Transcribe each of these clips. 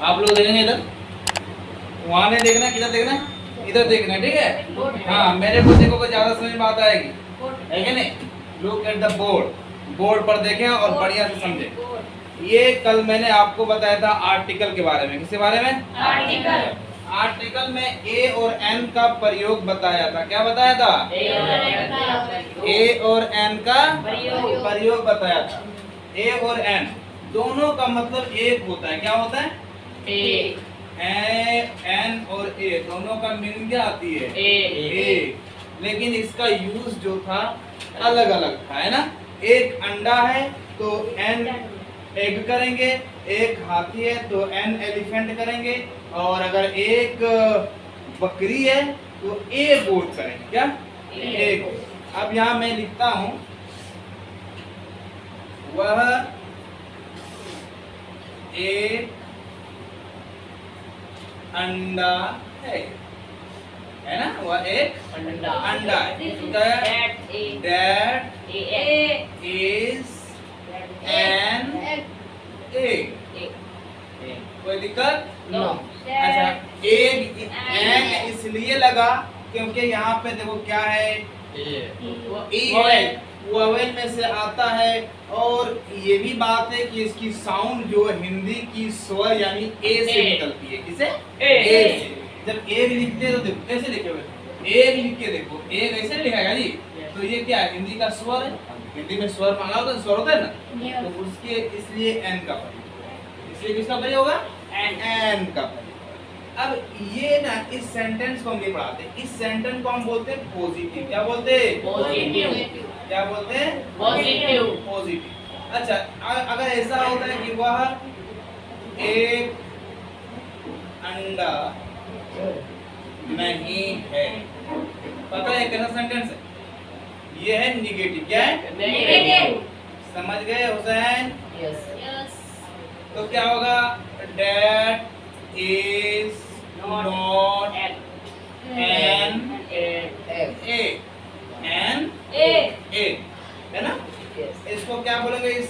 आप लोग देखेंगे इधर, वहाँ नहीं देखना, किधर देखना, इधर देखना, ठीक है। हाँ, मेरे को देखो ज्यादा समझ में बात आएगी, है कि नहीं। Look at the board, board पर देखें और बढ़िया से समझे। ये कल मैंने आपको बताया था आर्टिकल के बारे में। किसके बारे में? आर्टिकल। आर्टिकल में ए और एन का प्रयोग बताया था। क्या बताया था? ए और एन का प्रयोग बताया था। ए और एन दोनों का मतलब एक होता है। क्या होता है? एक। एन और ए दोनों का मीनिंग क्या आती है? एक। लेकिन इसका यूज जो था अलग अलग था, है ना। एक अंडा है तो एन एग करेंगे, एक हाथी है तो एन एलिफेंट करेंगे, और अगर एक बकरी है तो ए गोट करेंगे। क्या? एक। अब यहाँ मैं लिखता हूं, वह एक अंडा है ना। वह एक अंडा है। That is an egg. कोई दिक्कत? नो। अच्छा, एग एन इसलिए लगा क्योंकि यहाँ पे देखो क्या है, ई है, वोवेल में से आता है। और ये भी बात है कि इसकी साउंड जो हिंदी की स्वर यानी ए से निकलती है। किसे? ए से। जब एग लिखते हैं तो देखो कैसे लिखे हुए, एग लिख के देखो, एग ऐसे लिखेगा जी। तो ये क्या है? हिंदी का स्वर है। हिंदी में स्वर मांगा होता है, स्वर होता है ना, तो उसके इसलिए एन का प्रयोग। इसलिए किसका प्रयोग होगा? एन का प्रयोग। अब ये ना, इस सेंटेंस को हम ये पढ़ाते हैं। इस सेंटेंस को हम बोलते हैं पॉजिटिव। क्या बोलते हैं? पॉजिटिव। क्या बोलते हैं? पॉजिटिव। पॉजिटिव। अच्छा, अगर ऐसा होता है कि वह एक अंडा नहीं है, पता है कैसा सेंटेंस है? ये है निगेटिव। क्या है? नेगेटिव। समझ गए हुसैन? यस। तो क्या होगा? That is not an egg. An egg, है ना। इसको क्या बोलेंगे? इस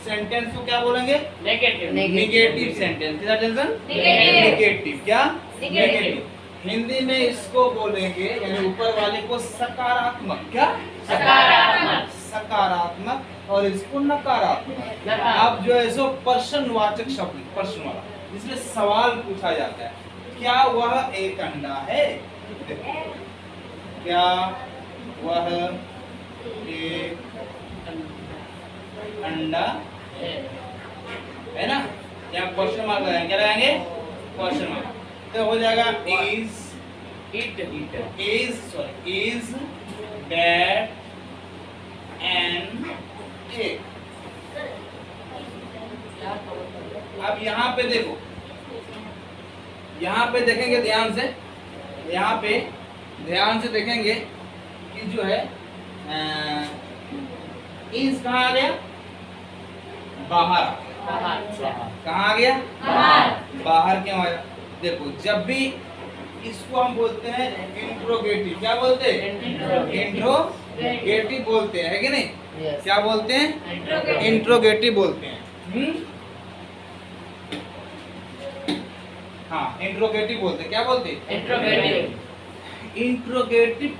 सेंटेंस को क्या बोलेंगे? नेगेटिव। Negative sentence. किसका टेंशन? नेगेटिव। नेगेटिव। क्या? नेगेटिव। हिंदी में इसको बोलेंगे, यानी ऊपर वाले को सकारात्मक। क्या? सकारात्मक। सकारात्मक। और इसको नकारात्मक। अब जो है सो प्रश्नवाचक शब्द, प्रश्न वाला, इसमें सवाल पूछा जाता है, क्या वह एक अंडा है? क्या वह एक अंडा है ना। यहाँ क्वेश्चन मार्क लगाएंगे। क्या लगाएंगे? Question mark. तो हो जाएगा इज दैट एन एग। अब यहाँ पे देखो, यहाँ पे देखेंगे ध्यान से, यहाँ पे ध्यान से देखेंगे कि जो है इज कहाँ आ गया? बाहर। कहाँ आ गया? बाहर क्यों आया? देखो, जब भी इसको हम बोलते हैं इंट्रोगेटिव। क्या बोलते हैं? इंट्रोगेटिव बोलते हैं, है कि नहीं? क्या बोलते हैं? इंट्रोगेटिव बोलते हैं। हाँ, इंट्रोगेटिव बोलते हैं। क्या बोलते हैं? इंट्रोगेटिव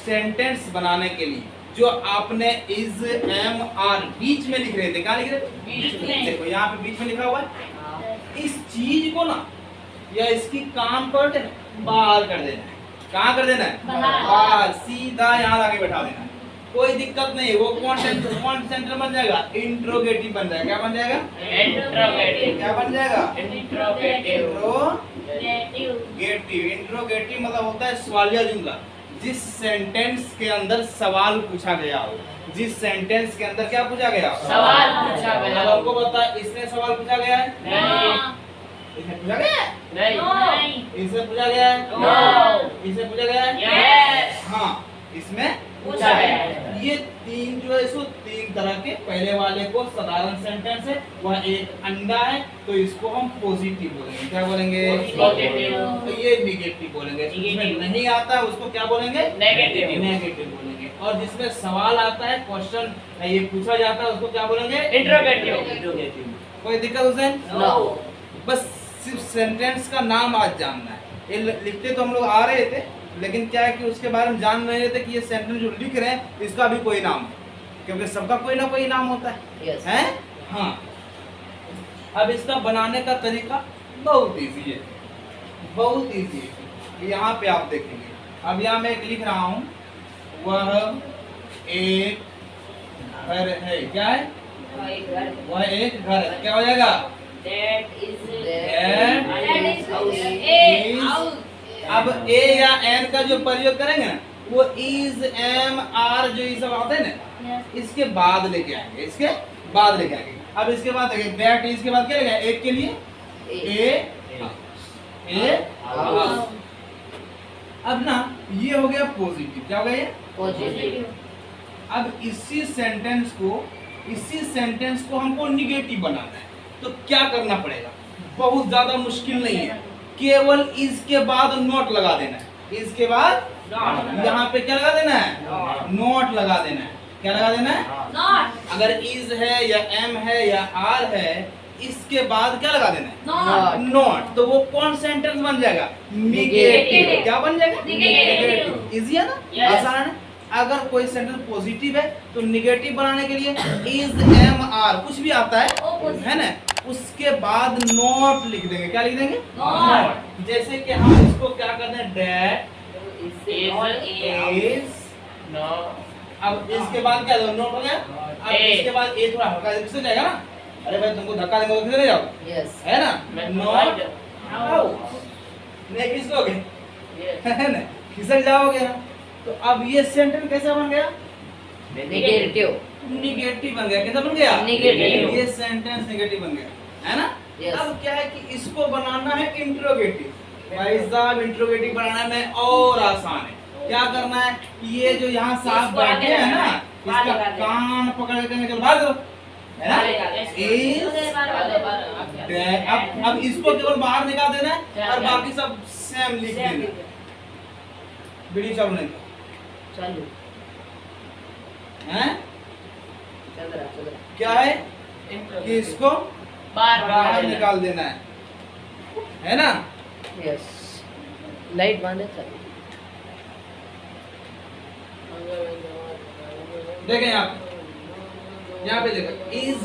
सेंटेंस बनाने के लिए जो आपने इज एम आर बीच में लिख रहे थे, कहाँ लिख रहे थे? बीच में। देखो यहाँ पे बीच में लिखा हुआ है। इस चीज को ना, या इसकी काम को बाहर कर देना है। कहाँ कर देना है? बाहर। सीधा यहाँ लाके बैठा देना है। कोई दिक्कत नहीं। वो कौन सेंटर बन जाएगा? इंट्रोगेटिव बन जाएगा। क्या बन जाएगा? इंट्रोगेटिव। क्या बन जाएगा? इंट्रोगेटिव। इंट्रोगेटिव मतलब होता है सवालिया जुमला। जिस सेंटेंस के अंदर सवाल पूछा गया हो। जिस सेंटेंस के अंदर क्या पूछा गया? सवाल पूछा गया। अब आपको बता, इसने सवाल पूछा गया है? नहीं। इसने पूछा गया है? नहीं। इससे पूछा गया है? नो। इससे पूछा गया है? यस। हाँ, इसमें पूछा गया है। ये तीन जो है सो तीन तरह के, पहले वाले को साधारण सेंटेंस है, वह एक अंडा है, तो इसको हम पॉजिटिव बोलेंगे। क्या बोलेंगे? पॉजिटिव। तो ये निगेटिव बोलेंगे। जिसमें नहीं आता है उसको क्या बोलेंगे? नेगेटिव। नेगेटिव बोलेंगे। और जिसमें सवाल आता है, क्वेश्चन ये पूछा जाता है, उसको क्या बोलेंगे? इंट्रोगेटिव। इंट्रोगेटिव। कोई दिक्कत हुसैन? नो। बस सिर्फ सेंटेंस का नाम आज जानना है। ये लिखते तो हम लोग आ रहे थे, लेकिन क्या है कि उसके बारे में जान नहीं रहे थे कि ये सेंटेंस जो लिख रहे हैं इसका भी कोई नाम है, क्योंकि सबका कोई ना कोई नाम होता है। Yes. हैं? हाँ। अब इसका बनाने का तरीका बहुत इजी है, बहुत इजी है। यहाँ पे आप देखेंगे, अब यहाँ मैं एक लिख रहा हूँ, वह एक घर है। क्या है? वह एक घर है। क्या हो जाएगा? That is अब ए या एन का जो प्रयोग करेंगे ना, वो इज, एम, आर जो ये सब आते हैं ना, इसके बाद लेके आएंगे, इसके बाद लेके आएंगे। अब इसके बाद देखिए दैट, इसके बाद क्या लेके आएंगे? एक के लिए ए अब ना ये हो गया पॉजिटिव। क्या हो गया ये? positive. अब इसी सेंटेंस को हमको निगेटिव बनाना है, तो क्या करना पड़ेगा? बहुत ज्यादा मुश्किल नहीं है, केवल इस के बाद नोट लगा देना है। इसके बाद यहाँ पे क्या लगा देना है? नोट लगा देना है। क्या लगा देना है? अगर इज है या एम है या आर है, इसके बाद क्या लगा देना है? नोट। तो वो कौन सेंटेंस बन जाएगा? निगेटिव। क्या बन जाएगा? निगेटिव। इजी है ना? Yes. आसान है। अगर कोई सेंटेंस पॉजिटिव है तो निगेटिव बनाने के लिए इज, एम, आर कुछ भी आता है ना, उसके बाद नॉट लिख देंगे। क्या लिख देंगे? Not. जैसे कि हम इसको क्या करते हैं? That Is is. no. अब इसके बाद क्या नोट हो गया। अब A. इसके बाद ए थोड़ा हल्का से जाएगा ना। अरे भाई तुमको धक्का देंगे तो किधर जाओ, Yes. है ना? Not Out. नहीं किसकोगे, Yes. है ना? खिसक जाओगे ना। तो अब ये सेंटेंस कैसा बन गया? Negative. निगेटिव बन गया। कैसा बन गया? Negative. ये सेंटेंस निगेटिव बन गया, है ना? Yes. अब क्या है कि इसको बनाना है इंट्रोगेटिव। भाई साहब इंट्रोगेटिव बनाना में और आसान है। क्या करना है? ये जो यहाँ साफ इसको बैठे आगे हैं ना, लगाना है। इसका आगे लगाना है। कान पकड़ के निकल भाग दो, है ना? अब इसको केवल बाहर निकाल देना है और बाकी सब सेम लिख देना है। वीडियो चालू नहीं चालू है? चल रहा क्या है कि इसको बाहर निकाल देना है ना? यस लाइट बंद है चल देखें यहाँ पे देखो, is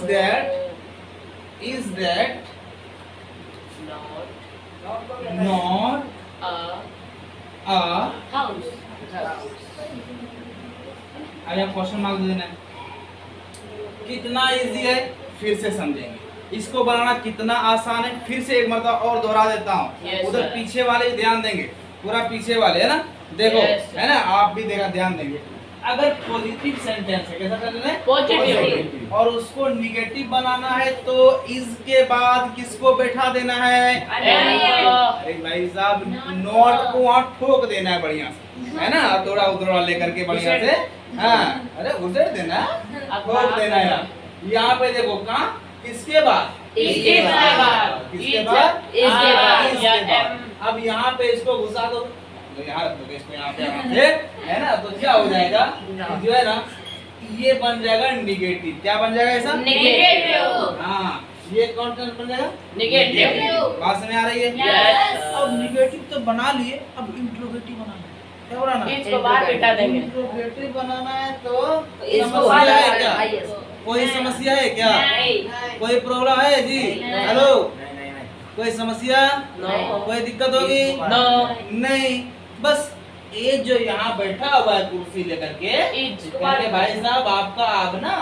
that not a. House अब यहाँ क्वेश्चन मार्क दे देना है। कितना इजी है फिर से समझेंगे। इसको बनाना कितना आसान है फिर से एक मरतबा और दोहरा देता हूँ। Yes, उधर sir. पीछे वाले ध्यान देंगे, पूरा पीछे वाले, है ना? देखो, Yes, sir. है ना? आप भी देखा ध्यान देंगे। अगर पॉजिटिव सेंटेंस है कैसा करना है? Positive. और उसको निगेटिव बनाना है तो इसके बाद किसको बैठा देना है? अरे भाई साहब नोट को वहाँ ठोक देना है बढ़िया से, है ना? थोड़ा उधर लेकर के बढ़िया से, हाँ, अरे उधर देना, ठोक देना है। यहाँ पे देखो कहाँ, किसके बाद? इसके बाद किसके बाद? इसके बाद इसके बाद। अब यहाँ पे इसको घुसा दो, तो यहाँ रख दो इसको यहाँ पे, है ना? तो क्या हो जाएगा? जो है ना, ये बन जाएगा निगेटिव। क्या बन जाएगा ऐसा? Negative. हाँ, ये कौन सा बन जाएगा? Negative. बात समझ आ रही है? Yes. अब निगेटिव तो बना लिए, अब इंट्रोगेटिव बनाना है। क्या बनाना है? इसको बाहर बिठा देंगे इंट्रोगेटिव बनाना है तो इसको समस्या है बाहर क्या? आइए कोई समस्या है क्या? नहीं कोई प्रॉब्लम है जी? नहीं। हेलो, कोई समस्या? No. कोई दिक्कत होगी? No. नहीं, बस ये जो यहाँ बैठा हुआ है कुर्सी लेकर के, इज कहते भाई साहब आपका अब ना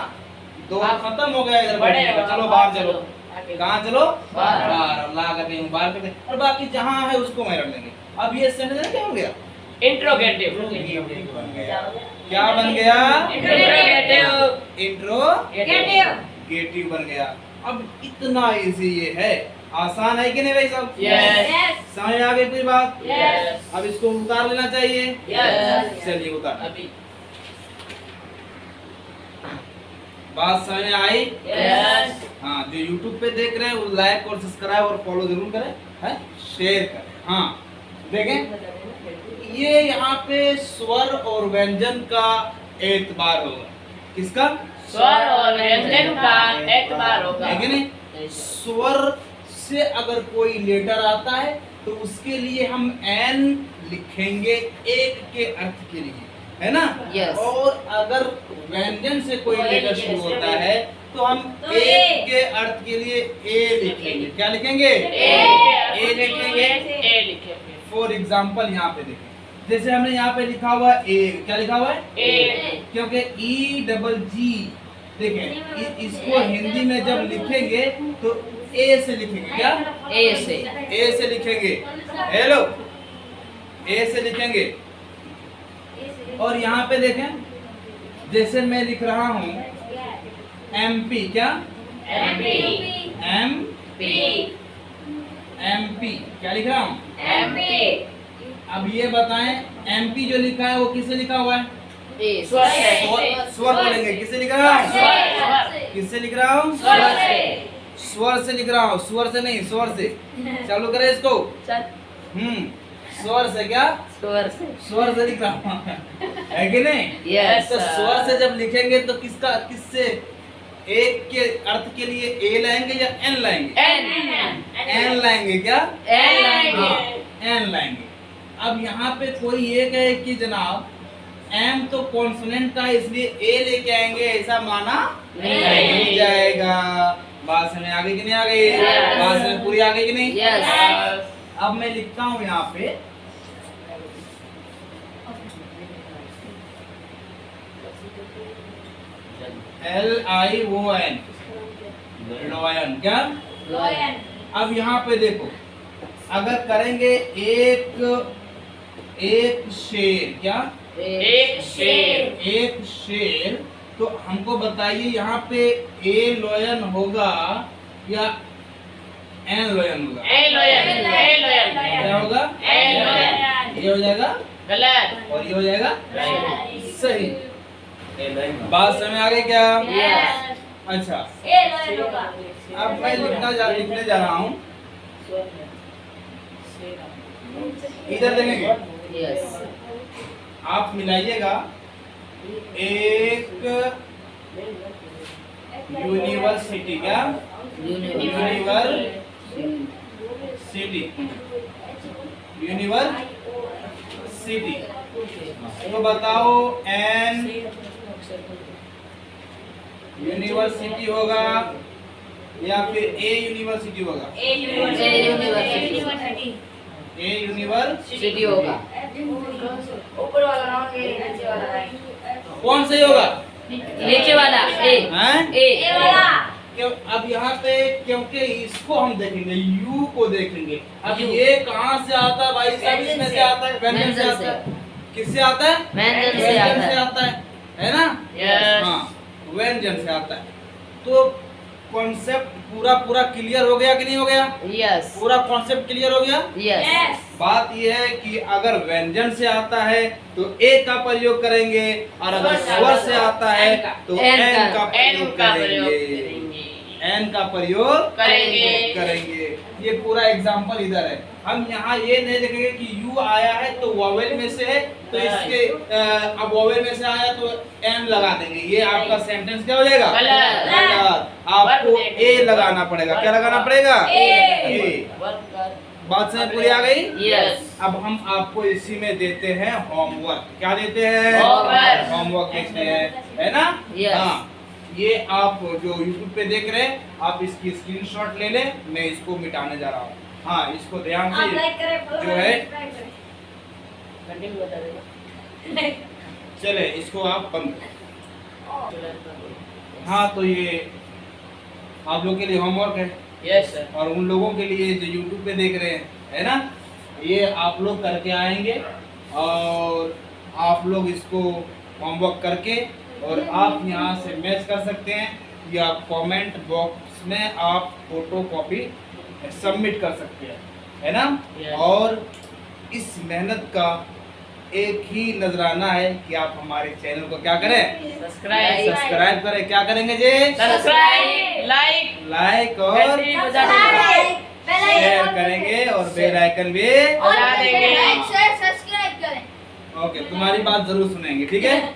दौर आप खत्म हो गया इधर बड़े बैठने का, चलो बाहर चलो। आगे। कहाँ चलो? बाहर। बाहर ला करके यूं बाहर करके, और बाकी जहाँ है उसको मैं रख लेंगे। अब ये सेंटेंस क्या बन गया? इंट्रोगेटिव बन गया। क्या बन गया? इंट्रोगेटिव इंट्रोगेटिव बन गया। अब इतना इजी ये है, आसान है कि नहीं भाई साहब? Yes. समझ में आ गई पूरी बात? Yes. अब इसको उतार लेना चाहिए। Yes. चलिए उतार। अभी बात समझ में आई? Yes. हाँ, जो YouTube पे देख रहे हैं वो लाइक और सब्सक्राइब और फॉलो जरूर करें, है? शेयर करें। हाँ, देखें ये यहाँ पे स्वर और व्यंजन का एतबार होगा। किसका? स्वर और व्यंजन का एतबार होगा है कि नहीं? स्वर उससे अगर कोई लेटर आता है तो उसके लिए हम एन लिखेंगे एक के अर्थ के लिए, है ना? Yes. और अगर व्यंजन से कोई लेटर शुरू होता है तो हम तो एक के अर्थ के लिए ए लिखेंगे। क्या लिखेंगे? ए लिखेंगे। फॉर एग्जाम्पल यहाँ पे देखें, जैसे हमने यहाँ पे लिखा हुआ ए, क्या लिखा हुआ है? ए। क्योंकि ई डबल जी, देखें इसको हिंदी में जब लिखेंगे तो ए से लिखेंगे। क्या? ए से लिखेंगे। हेलो, ए से लिखेंगे। और यहाँ पे देखें, जैसे मैं लिख रहा हूँ एमपी, क्या? एमपी क्या लिख रहा हूँ? अब ये बताएं, एमपी जो लिखा है वो किससे लिखा हुआ है? स्वर बोलेंगे। किससे लिख रहा हूँ? किससे लिख रहा हूँ? स्वर से लिख रहा हूँ, स्वर से नहीं, स्वर से। चालू करें इसको। स्वर से। क्या? स्वर से लिख रहा हूँ, है कि नहीं? Yes, तो sir. स्वर से जब लिखेंगे तो किससे एक के अर्थ के लिए ए लाएंगे या एन लाएंगे? एन लाएंगे। क्या? एन लाएंगे। अब यहाँ पे कोई ये कहे कि जनाब एम तो कॉन्सोनेंट का इसलिए ए लेके आएंगे, ऐसा माना नहीं जाएगा। बात समझ आ गई कि नहीं आ गई? बात समझ पूरी आ गई कि नहीं? अब मैं लिखता हूँ यहाँ पे LION, लॉयन। क्या? अब यहाँ पे देखो, अगर करेंगे एक शेर। क्या? एक शेर, तो हमको बताइए यहाँ पे ए लॉयन होगा या एन लॉयन होगा? क्या होगा? ये हो जाएगा गलत और ये हो जाएगा सही। बात समझ आ गई क्या? अच्छा, अब मैं लिखने जा रहा हूँ। इधर देखेंगे, आप मिलाइएगा एक यूनिवर्सिटी। क्या? यूनिवर्सिटी। तो बताओ एन यूनिवर्सिटी होगा या फिर ए यूनिवर्सिटी होगा? ए यूनिवर्सिटी होगा। ऊपर वाला नाम नीचे वाला कौन सही होगा? नीचे वाला ए वाला। क्यों? अब यहाँ पे क्योंकि इसको हम देखेंगे, यू को देखेंगे। अब ये कहाँ से आता है भाई साहब? इसमें से आता है, व्यंजन से आता है। किससे आता है? व्यंजन से व्यंजन से आता आता है ना? हाँ, व्यंजन से आता है। तो कॉन्सेप्ट पूरा क्लियर हो गया कि नहीं हो गया? यस। पूरा कॉन्सेप्ट क्लियर हो गया? यस। बात यह है कि अगर व्यंजन से आता है तो ए का प्रयोग करेंगे, और अगर स्वर से आता है तो एन का प्रयोग करेंगे। एन का प्रयोग करेंगे। ये पूरा एग्जाम्पल इधर है। हम यहाँ ये नहीं देखेंगे कि यू आया है तो वॉवेल में से है, तो इसके अब वॉवेल में से आया तो एन लगा देंगे। ये आपका सेंटेंस क्या हो जाएगा? गलत। आपको ए लगाना पड़ेगा। क्या लगाना पड़ेगा? ए। बात समझ पूरी आ गई? यस। अब हम आपको इसी में देते हैं होमवर्क। क्या देते हैं? होमवर्क देते हैं, है ना? हाँ, ये आप जो YouTube पे देख रहे हैं, आप इसकी स्क्रीनशॉट ले लें। मैं इसको मिटाने जा रहा हूँ। हाँ, इसको ध्यान से जो है, चले इसको आप बंद। हाँ, तो ये आप लोग के लिए होमवर्क है। Yes sir. और उन लोगों के लिए जो YouTube पे देख रहे हैं, है ना, ये आप लोग करके आएंगे और आप लोग इसको होमवर्क करके और आप यहाँ से मैच कर सकते हैं या कमेंट बॉक्स में आप फोटो कॉपी सबमिट कर सकते हैं, है ना? और इस मेहनत का एक ही नजराना है कि आप हमारे चैनल को क्या करें? सब्सक्राइब करें। क्या करेंगे जी? सब्सक्राइब, लाइक और शेयर करेंगे और बेल आइकन भी बजा देंगे। ओके, तुम्हारी बात जरूर सुनेंगे, ठीक है?